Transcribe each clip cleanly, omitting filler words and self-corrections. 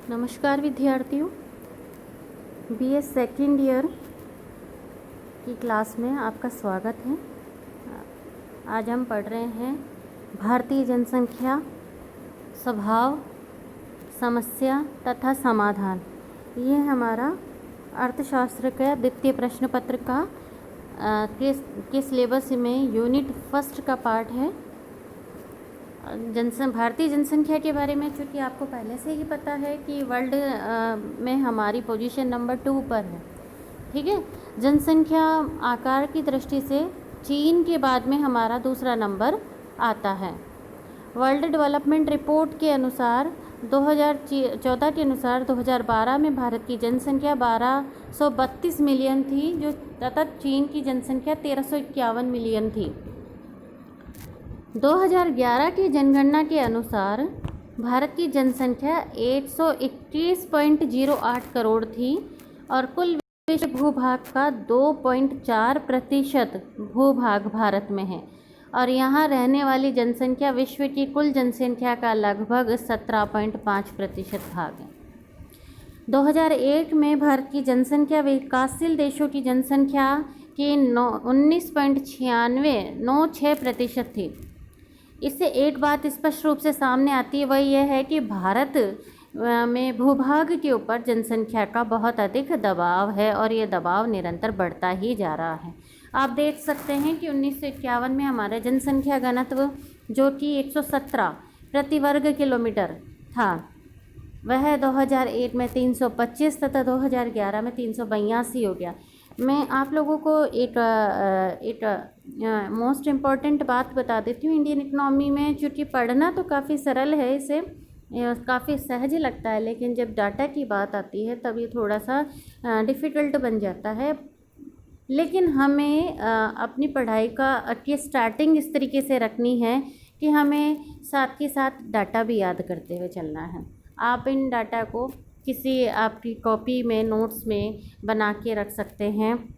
नमस्कार विद्यार्थियों, BA second year की क्लास में आपका स्वागत है। आज हम पढ़ रहे हैं भारतीय जनसंख्या, स्वभाव, समस्या तथा समाधान। ये हमारा अर्थशास्त्र का द्वितीय प्रश्न पत्र का के सिलेबस में यूनिट फर्स्ट का पार्ट है। भारतीय जनसंख्या के बारे में चूँकि आपको पहले से ही पता है कि वर्ल्ड में हमारी पोजीशन नंबर 2 पर है। ठीक है, जनसंख्या आकार की दृष्टि से चीन के बाद में हमारा दूसरा नंबर आता है। वर्ल्ड डेवलपमेंट रिपोर्ट के अनुसार 2014 के अनुसार 2012 में भारत की जनसंख्या 1232 मिलियन थी, जो तथा चीन की जनसंख्या 1351 मिलियन थी। 2011 की जनगणना के अनुसार भारत की जनसंख्या 121.08 करोड़ थी और कुल विश्व भूभाग का 2.4% भूभाग भारत में है और यहाँ रहने वाली जनसंख्या विश्व की कुल जनसंख्या का लगभग 17.5% भाग है। 2001 में भारत की जनसंख्या विकासशील देशों की जनसंख्या की 19.96% थी। इससे एक बात स्पष्ट रूप से सामने आती है, वह यह है कि भारत में भूभाग के ऊपर जनसंख्या का बहुत अधिक दबाव है और ये दबाव निरंतर बढ़ता ही जा रहा है। आप देख सकते हैं कि 1951 में हमारा जनसंख्या घनत्व जो कि 117 प्रति वर्ग किलोमीटर था, वह 2001 में 325 तथा 2011 में 382 हो गया। मैं आप लोगों को एक मोस्ट इम्पॉर्टेंट बात बता देती हूँ इंडियन इकोनॉमी में। चूँकि पढ़ना तो काफ़ी सरल है, इसे काफ़ी सहज लगता है, लेकिन जब डाटा की बात आती है तब ये थोड़ा सा डिफ़िकल्ट बन जाता है। लेकिन हमें अपनी पढ़ाई की स्टार्टिंग इस तरीके से रखनी है कि हमें साथ के साथ डाटा भी याद करते हुए चलना है। आप इन डाटा को किसी आपकी कॉपी में, नोट्स में बना के रख सकते हैं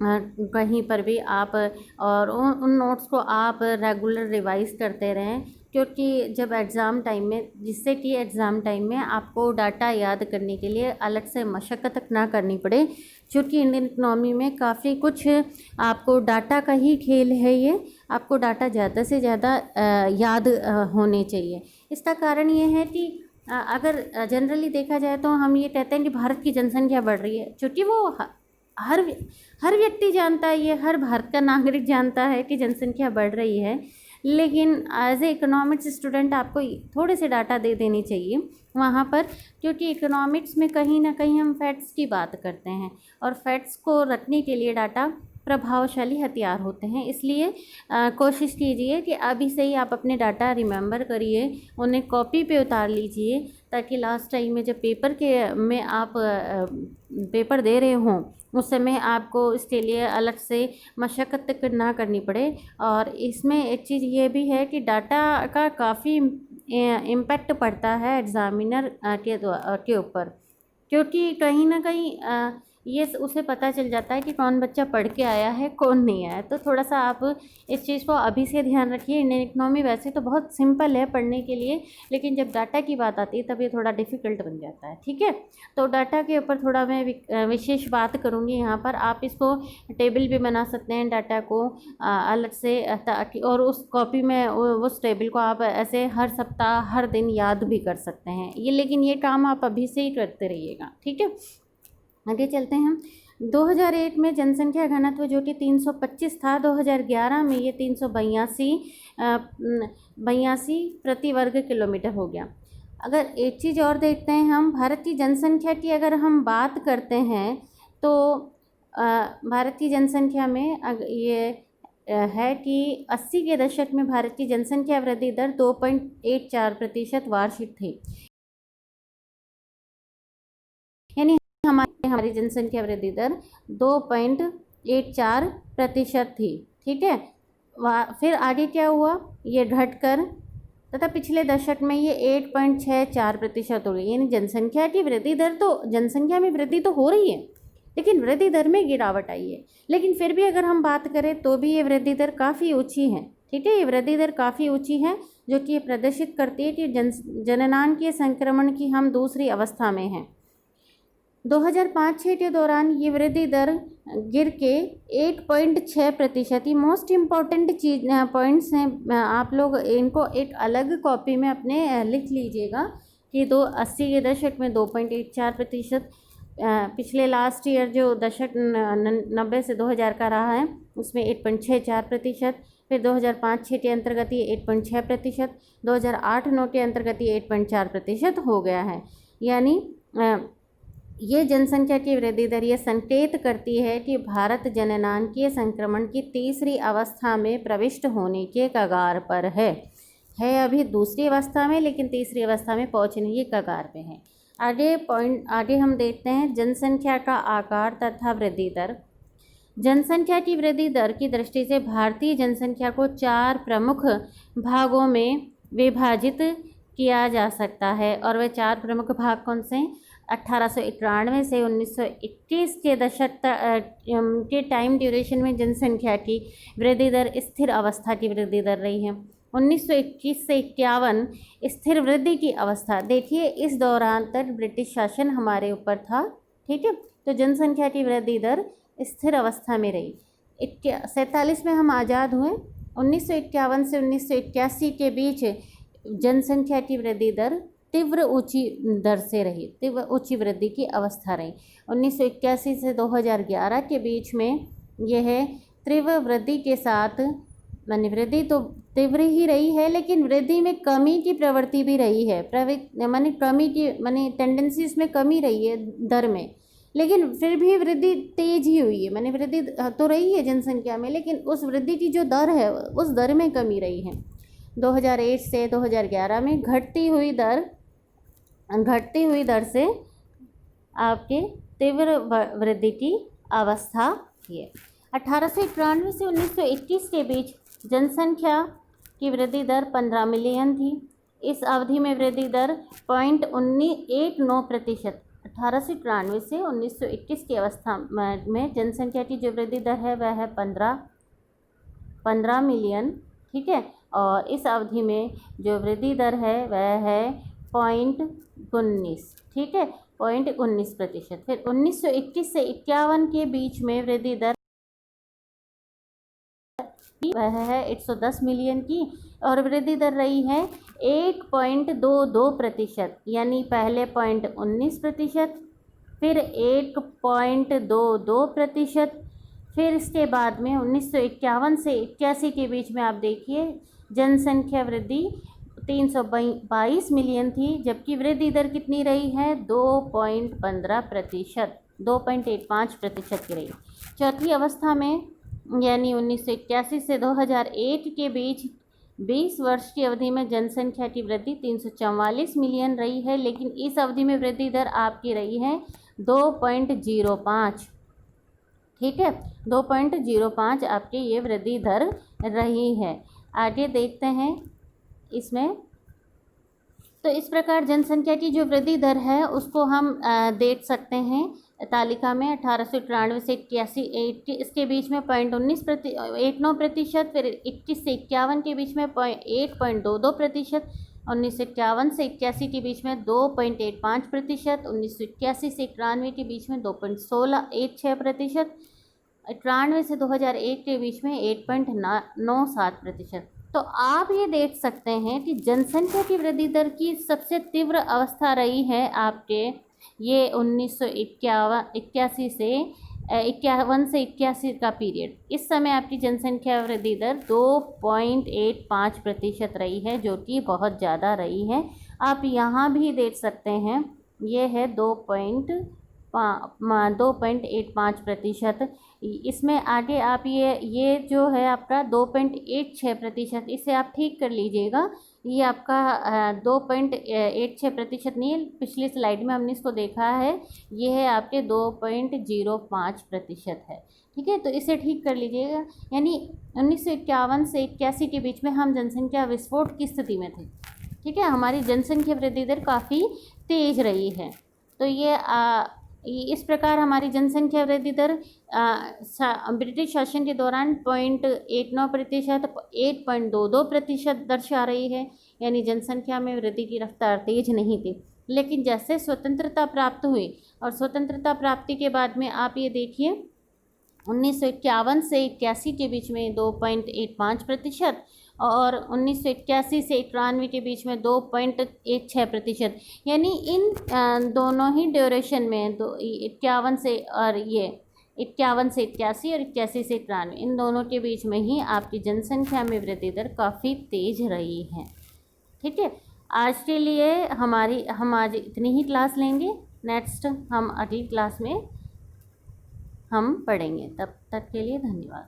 कहीं पर भी आप, और उन नोट्स को आप रेगुलर रिवाइज़ करते रहें, क्योंकि जब एग्ज़ाम टाइम में, जिससे कि एग्ज़ाम टाइम में आपको डाटा याद करने के लिए अलग से मशक्क़त ना करनी पड़े। क्योंकि इंडियन इकोनॉमी में काफ़ी कुछ आपको डाटा का ही खेल है, ये आपको डाटा ज़्यादा से ज़्यादा याद होने चाहिए। इसका कारण ये है कि अगर जनरली देखा जाए तो हम ये कहते हैं कि भारत की जनसंख्या बढ़ रही है, क्योंकि वो हर व्यक्ति जानता है, ये हर भारत का नागरिक जानता है कि जनसंख्या बढ़ रही है। लेकिन एज ए इकोनॉमिक्स स्टूडेंट आपको थोड़े से डाटा दे देनी चाहिए वहाँ पर, क्योंकि इकोनॉमिक्स में कहीं ना कहीं हम फैक्ट्स की बात करते हैं और फैक्ट्स को रखने के लिए डाटा प्रभावशाली हथियार होते हैं। इसलिए कोशिश कीजिए कि अभी से ही आप अपने डाटा रिमेंबर करिए, उन्हें कॉपी पे उतार लीजिए, ताकि लास्ट टाइम में जब पेपर में आप पेपर दे रहे हों उस समय आपको इसके लिए अलग से मशक्क़त ना करनी पड़े। और इसमें एक चीज़ ये भी है कि डाटा का काफ़ी इम्पैक्ट पड़ता है एग्ज़ामिनर के ऊपर, क्योंकि कहीं ना कहीं ये उसे पता चल जाता है कि कौन बच्चा पढ़ के आया है, कौन नहीं आया। तो थोड़ा सा आप इस चीज़ को अभी से ध्यान रखिए। इंडियन इकोनॉमी वैसे तो बहुत सिंपल है पढ़ने के लिए, लेकिन जब डाटा की बात आती है तब ये थोड़ा डिफ़िकल्ट बन जाता है। ठीक है, तो डाटा के ऊपर थोड़ा मैं विशेष बात करूँगी यहाँ पर। आप इसको टेबल भी बना सकते हैं डाटा को अलग से, ताकि और उस कॉपी में उस टेबल को आप ऐसे हर सप्ताह हर दिन याद भी कर सकते हैं ये। लेकिन ये काम आप अभी से ही करते रहिएगा। ठीक है, आगे चलते हैं हम। 2001 में जनसंख्या घनत्व जो कि 325 था, 2011 में ये 382 प्रति वर्ग किलोमीटर हो गया। अगर एक चीज़ और देखते हैं हम, भारत की जनसंख्या की अगर हम बात करते हैं तो भारत की जनसंख्या में ये है कि 80 के दशक में भारत की जनसंख्या वृद्धि दर 2.84% वार्षिक थी। यानी हमारी जनसंख्या वृद्धि दर 2.84% थी। ठीक है, फिर आगे क्या हुआ, ये घटकर तथा पिछले दशक में ये 8.64% हो गई। यानी जनसंख्या की वृद्धि दर, तो जनसंख्या में वृद्धि तो हो रही है, लेकिन वृद्धि दर में गिरावट आई है। लेकिन फिर भी अगर हम बात करें तो भी ये वृद्धि दर काफ़ी ऊँची है। ठीक है, ये वृद्धि दर काफ़ी ऊँची है जो कि ये प्रदर्शित करती है कि जननांगीय संक्रमण की हम दूसरी अवस्था में हैं। 2005-06 के दौरान ये वृद्धि दर गिर के 8.6%। ये मोस्ट इम्पॉर्टेंट चीज पॉइंट्स हैं, आप लोग इनको एक अलग कॉपी में अपने लिख लीजिएगा कि 80 के दशक में 2.14%, पिछले लास्ट ईयर जो दशक 90 से 2000 का रहा है उसमें 8.64%, फिर 2005-06 के अंतर्गत ये 8.6%, 2008-09 के अंतर्गत ये 8.4% हो गया है। यानी ये जनसंख्या की वृद्धि दर ये संकेत करती है कि भारत जननांगीय संक्रमण की तीसरी अवस्था में प्रविष्ट होने के कगार पर है अभी दूसरी अवस्था में, लेकिन तीसरी अवस्था में पहुंचने के कगार पे है। आगे हम देखते हैं जनसंख्या का आकार तथा वृद्धि दर। जनसंख्या की वृद्धि दर की दृष्टि से भारतीय जनसंख्या को 4 प्रमुख भागों में विभाजित किया जा सकता है, और वे 4 प्रमुख भाग कौन से हैं? 1891 से 1921 के दशक के टाइम ड्यूरेशन में जनसंख्या की वृद्धि दर स्थिर अवस्था की वृद्धि दर रही है। 1921 से 51 स्थिर वृद्धि की अवस्था। देखिए इस दौरान तक ब्रिटिश शासन हमारे ऊपर था, ठीक है, तो जनसंख्या की वृद्धि दर स्थिर अवस्था में रही। 47 में हम आज़ाद हुए। 1951 से 1981 के बीच जनसंख्या की वृद्धि दर तीव्र ऊंची दर से रही, तीव्र ऊंची वृद्धि की अवस्था रही। 1981 से 2011 के बीच में यह तीव्र वृद्धि के साथ, माने वृद्धि तो तीव्र ही रही है, लेकिन वृद्धि में कमी की प्रवृत्ति भी रही है, माने कमी की माने टेंडेंसी इसमें कमी रही है दर में, लेकिन फिर भी वृद्धि तेज ही हुई है। माने वृद्धि तो रही है जनसंख्या में, लेकिन उस वृद्धि की जो दर है उस दर में कमी रही है। 2001 से 2011 में घटती हुई दर से आपके तीव्र वृद्धि की अवस्था है। 1891 से 1921 के बीच जनसंख्या की वृद्धि दर 15 मिलियन थी। इस अवधि में वृद्धि दर 0.19%। 1891 से 1921 की अवस्था में जनसंख्या की जो वृद्धि दर है वह है 15 मिलियन, ठीक है, और इस अवधि में जो वृद्धि दर है वह है 0.19, ठीक है, 0.19%। फिर 1921 से 51 के बीच में वृद्धि दर वह है 110 मिलियन की, और वृद्धि दर रही है 1.22%, यानी पहले 0.19%, फिर 1.22%, फिर इसके बाद में 1951 से 81 के बीच में आप देखिए जनसंख्या वृद्धि 322 मिलियन थी, जबकि वृद्धि दर कितनी रही है? 2.15%, 2.85% की रही। चौथी अवस्था में यानी 1981 से 2001 के बीच 20 वर्ष की अवधि में जनसंख्या की वृद्धि 344 मिलियन रही है, लेकिन इस अवधि में वृद्धि दर आपकी रही है 2.05, ठीक है, 2.05 आपकी ये वृद्धि दर रही है। आगे देखते हैं इसमें, तो इस प्रकार जनसंख्या की जो वृद्धि दर है उसको हम देख सकते हैं तालिका में। 1893 से 81 इसके बीच में 0.19%, फिर 21 से 51 के बीच में 8.22%, 1951 से 81 के बीच में 2.85%, 1981 से 91 के बीच में 2.16% 93 से 2001 के बीच में 8.97%। तो आप ये देख सकते हैं कि जनसंख्या की वृद्धि दर की सबसे तीव्र अवस्था रही है आपके ये 1981 से 81 का पीरियड। इस समय आपकी जनसंख्या वृद्धि दर 2.85% रही है, जो कि बहुत ज़्यादा रही है। आप यहाँ भी देख सकते हैं ये है 2.85%। इसमें आगे आप ये जो है आपका 2.86%, इसे आप ठीक कर लीजिएगा। ये आपका 2.86% नहीं है, पिछली स्लाइड में हमने इसको देखा है, ये है आपके 2.05% है, ठीक है, तो इसे ठीक कर लीजिएगा। यानी 1951 से 81 के बीच में हम जनसंख्या विस्फोट की स्थिति में थे, ठीक है, हमारी जनसंख्या वृद्धि दर काफ़ी तेज रही है। तो ये इस प्रकार हमारी जनसंख्या वृद्धि दर ब्रिटिश शासन के दौरान 0.19%, 8.22% दर्शा रही है, यानी जनसंख्या में वृद्धि की रफ्तार तेज नहीं थी। लेकिन जैसे स्वतंत्रता प्राप्त हुई और स्वतंत्रता प्राप्ति के बाद में आप ये देखिए 1951 से 81 के बीच में 2.85% और 1981 से 91 के बीच में 2.16%, यानी इन दोनों ही ड्यूरेशन में 51 से और ये 51 से 81 और 81 से 93 इन दोनों के बीच में ही आपकी जनसंख्या में वृद्धि दर काफ़ी तेज रही है। ठीक है, आज के लिए हम आज इतनी ही क्लास लेंगे। नेक्स्ट हम अगली क्लास में हम पढ़ेंगे। तब तक के लिए धन्यवाद।